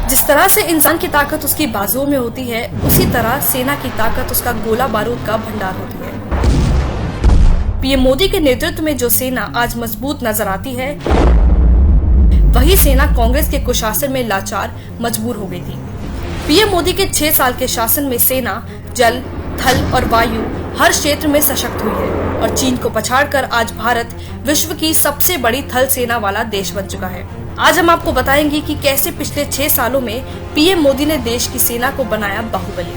जिस तरह से इंसान की ताकत उसकी बाजुओं में होती है, उसी तरह सेना की ताकत उसका गोला बारूद का भंडार होती है। पीएम मोदी के नेतृत्व में जो सेना आज मजबूत नजर आती है, वही सेना कांग्रेस के कुशासन में लाचार मजबूर हो गई थी। पीएम मोदी के 6 साल के शासन में सेना जल, थल और वायु हर क्षेत्र में सशक्त हुई है और चीन को पछाड़कर आज भारत विश्व की सबसे बड़ी थल सेना वाला देश बन चुका है। आज हम आपको बताएंगे कि कैसे पिछले 6 सालों में पीएम मोदी ने देश की सेना को बनाया बाहुबली।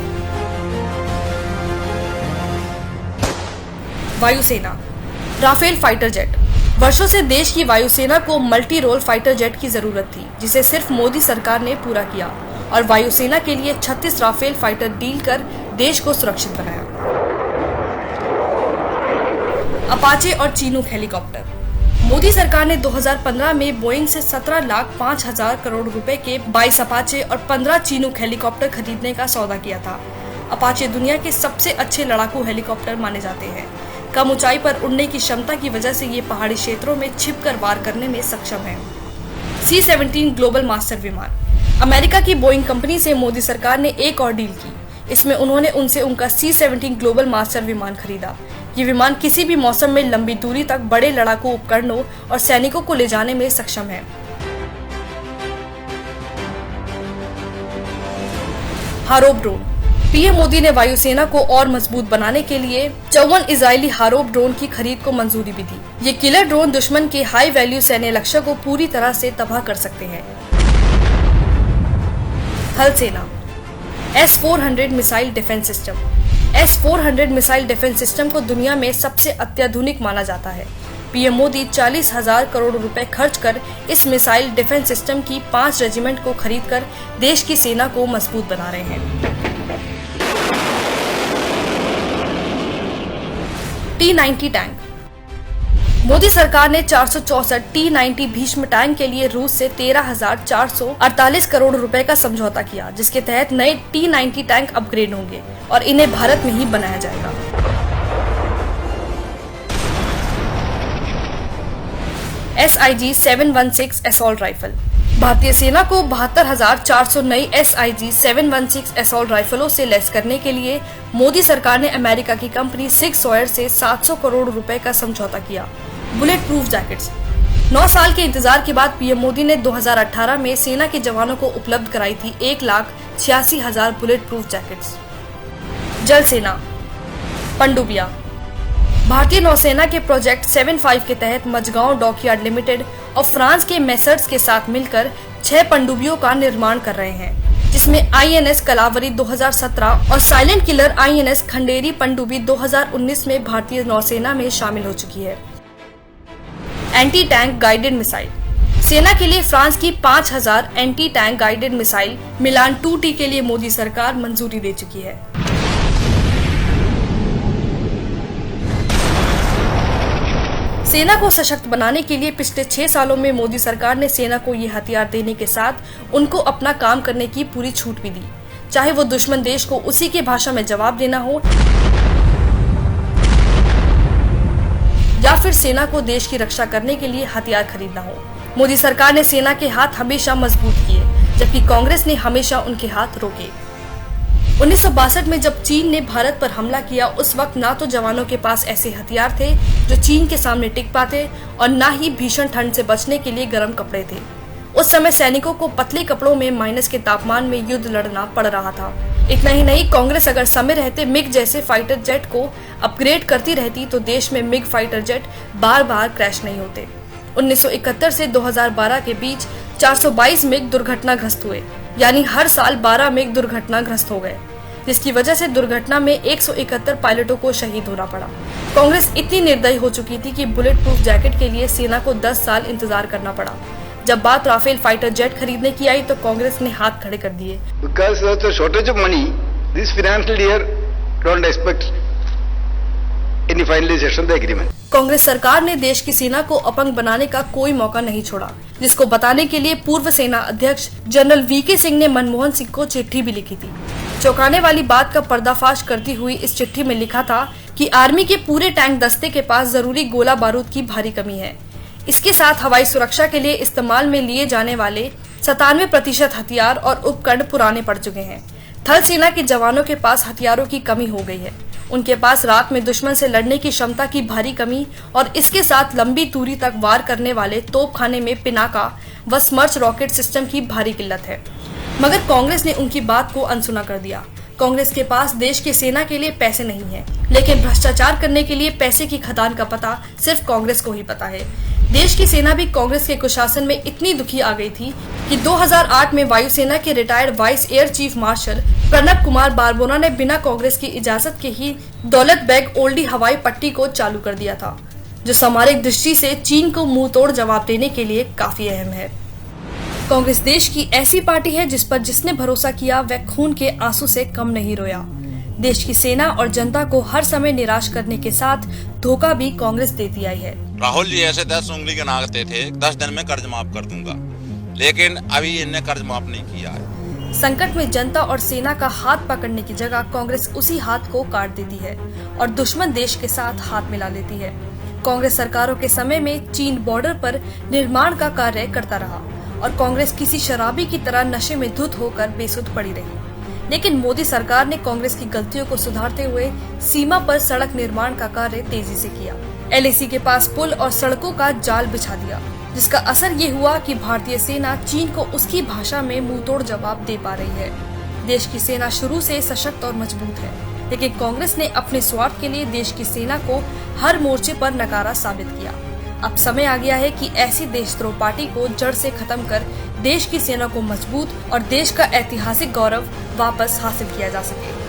वायुसेना। Rafale fighter jet. वर्षों से देश की वायुसेना को मल्टी रोल फाइटर जेट की जरूरत थी, जिसे सिर्फ मोदी सरकार ने पूरा किया और वायुसेना के लिए 36 राफेल फाइटर डील कर देश को सुरक्षित बनाया। अपाचे और चिनूक हेलीकॉप्टर। मोदी सरकार ने 2015 में बोइंग से 17,05,000 करोड़ रुपए के 22 अपाचे और 15 चिनूक हेलीकॉप्टर खरीदने का सौदा किया था। अपाचे दुनिया के सबसे अच्छे लड़ाकू हेलीकॉप्टर माने जाते हैं। कम ऊंचाई पर उड़ने की क्षमता की वजह से ये पहाड़ी क्षेत्रों में छिपकर वार करने में सक्षम है। C-17 ग्लोबल मास्टर विमान। अमेरिका की बोइंग कंपनी से मोदी सरकार ने एक और डील की। इसमें उन्होंने उनसे उनका C-17 ग्लोबल मास्टर विमान खरीदा। ये विमान किसी भी मौसम में लंबी दूरी तक बड़े लड़ाकू उपकरणों और सैनिकों को ले जाने में सक्षम है। हारोप ड्रोन। पीएम मोदी ने वायुसेना को और मजबूत बनाने के लिए 54 इजरायली हारोप ड्रोन की खरीद को मंजूरी भी दी। ये किलर ड्रोन दुश्मन के हाई वैल्यू सैन्य लक्ष्य को पूरी तरह से तबाह कर सकते हैं। थल सेना। S-400 missile defence system. S-400 missile defence system को दुनिया में सबसे अत्याधुनिक माना जाता है। पीएम मोदी 40,000 करोड़ रुपए खर्च कर इस मिसाइल डिफेंस सिस्टम की 5 रेजिमेंट को खरीदकर देश की सेना को मजबूत बना रहे हैं। T-90 tank. मोदी सरकार ने 464 T-90 भीष्म टैंक के लिए रूस से 13,448 करोड़ रुपए का समझौता किया, जिसके तहत नए T-90 टैंक अपग्रेड होंगे और इन्हें भारत में ही बनाया जाएगा। SIG-716 assault rifle. भारतीय सेना को 72,400 नई SIG-716 असॉल्ट राइफलों से लैस करने के लिए मोदी सरकार ने अमेरिका की कंपनी सिक्सॉयर से 700 करोड़ रुपए का समझौता किया। Bullet proof jackets. 9 साल के इंतजार के बाद पीएम मोदी ने 2018 में सेना के जवानों को उपलब्ध कराई थी 1,86,000 बुलेट प्रूफ जैकेट्स। जल सेना। पनडुब्बियां। भारतीय नौसेना के प्रोजेक्ट 75 के तहत मझगांव डॉकयार्ड लिमिटेड और फ्रांस के मेसर्स के साथ मिलकर 6 पनडुब्बियों का निर्माण कर रहे हैं, जिसमें INS कलावरी 2017 और साइलेंट किलर INS खंडेरी पनडुब्बी 2019 में भारतीय नौसेना में शामिल हो चुकी है। Anti tank guided missile. सेना के लिए फ्रांस की 5,000 एंटी टैंक गाइडेड मिसाइल मिलान 2T के लिए मोदी सरकार मंजूरी दे चुकी है। सेना को सशक्त बनाने के लिए पिछले 6 सालों में मोदी सरकार ने सेना को ये हथियार देने के साथ उनको अपना काम करने की पूरी छूट भी दी, चाहे वो दुश्मन देश को उसी के भाषा में जवाब देना हो या फिर सेना को देश की रक्षा करने के लिए हथियार खरीदना हो। मोदी सरकार ने सेना के हाथ हमेशा मजबूत किए, जबकि कांग्रेस ने हमेशा उनके हाथ रोके। 1962 में जब चीन ने भारत पर हमला किया, उस वक्त ना तो जवानों के पास ऐसे हथियार थे जो चीन के सामने टिक पाते और ना ही भीषण ठंड से बचने के लिए गर्म कपड़े थे। उस समय सैनिकों को पतले कपड़ों में माइनस के तापमान में युद्ध लड़ना पड़ रहा था। इतना ही नहीं, कांग्रेस अगर समय रहते मिग जैसे फाइटर जेट को अपग्रेड करती रहती तो देश में मिग फाइटर जेट बार बार क्रैश नहीं होते। 1971 से 2012 के बीच 422 मिग दुर्घटनाग्रस्त हुए, यानी हर साल 12 मिग दुर्घटनाग्रस्त हो गए, जिसकी वजह से दुर्घटना में 171 पायलटों को शहीद होना पड़ा। कांग्रेस इतनी निर्दयी हो चुकी थी कि बुलेट प्रूफ जैकेट के लिए सेना को 10 साल इंतजार करना पड़ा। जब बात राफेल फाइटर जेट खरीदने की आई तो कांग्रेस ने हाथ खड़े कर दिए। Because of the shortage of money, this financial year don't expect any finalization of the agreement. Congress सरकार ने देश की सेना को अपंग बनाने का कोई मौका नहीं छोड़ा, जिसको बताने के लिए पूर्व सेना अध्यक्ष जनरल VK सिंह ने मनमोहन सिंह को चिट्ठी भी लिखी थी। चौंकाने वाली बात का पर्दाफाश करती हुई इस चिट्ठी में लिखा था कि आर्मी के पूरे टैंक दस्ते के पास जरूरी गोला बारूद की भारी कमी है। इसके साथ हवाई सुरक्षा के लिए इस्तेमाल में लिए जाने वाले 97% हथियार और उपकरण पुराने पड़ चुके हैं। थल सेना के जवानों के पास हथियारों की कमी हो गई है। उनके पास रात में दुश्मन से लड़ने की क्षमता की भारी कमी और इसके साथ लंबी दूरी तक वार करने वाले तोपखाने में पिनाका व स्मर्च रॉकेट सिस्टम की भारी किल्लत है। मगर कांग्रेस ने उनकी बात को अनसुना कर दिया। कांग्रेस के पास देश की सेना के लिए पैसे नहीं है, लेकिन भ्रष्टाचार करने के लिए पैसे की खदान का पता सिर्फ कांग्रेस को ही पता है। देश की सेना भी कांग्रेस के कुशासन में इतनी दुखी आ गई थी कि 2008 में वायुसेना के retired vice air chief marshal Pranab Kumar Barbona ने बिना कांग्रेस की इजाजत के ही दौलत बेग ओल्डी हवाई पट्टी को चालू कर दिया था, जो सामरिक दृष्टि से चीन को मुंह तोड़ जवाब देने के लिए काफी अहम है। कांग्रेस देश की ऐसी पार्टी है जिस पर जिसने भरोसा किया वह खून के आंसू से कम नहीं रोया। देश की सेना और जनता को हर समय निराश करने के साथ धोखा भी कांग्रेस देती आई है। राहुल जी ऐसे 10 उंगली के नागते थे, 10 दिन में कर्ज माफ कर दूंगा, लेकिन अभी इन्हें कर्ज माफ नहीं किया है। संकट में जनता और सेना का हाथ पकड़ने की जगह कांग्रेस उसी हाथ को काट देती है और दुश्मन देश के साथ हाथ मिला लेती है। कांग्रेस सरकारों के समय में चीन बॉर्डर पर निर्माण का कार्य करता रहा और कांग्रेस किसी शराबी की तरह नशे में धुत होकर बेसुध पड़ी रही। लेकिन मोदी सरकार ने कांग्रेस की गलतियों को सुधारते हुए सीमा पर सड़क निर्माण का कार्य तेजी से किया। LAC के पास पुल और सड़कों का जाल बिछा दिया, जिसका असर ये हुआ कि भारतीय सेना चीन को उसकी भाषा में मुंहतोड़ जवाब दे पा रही है। देश की सेना शुरू से सशक्त और मजबूत है, लेकिन कांग्रेस ने अपने स्वार्थ के लिए देश की सेना को हर मोर्चे पर नकारा साबित किया। अब समय आ गया है कि ऐसी देशद्रोह पार्टी को जड़ से खत्म कर देश की सेना को मजबूत और देश का ऐतिहासिक गौरव वापस हासिल किया जा सके।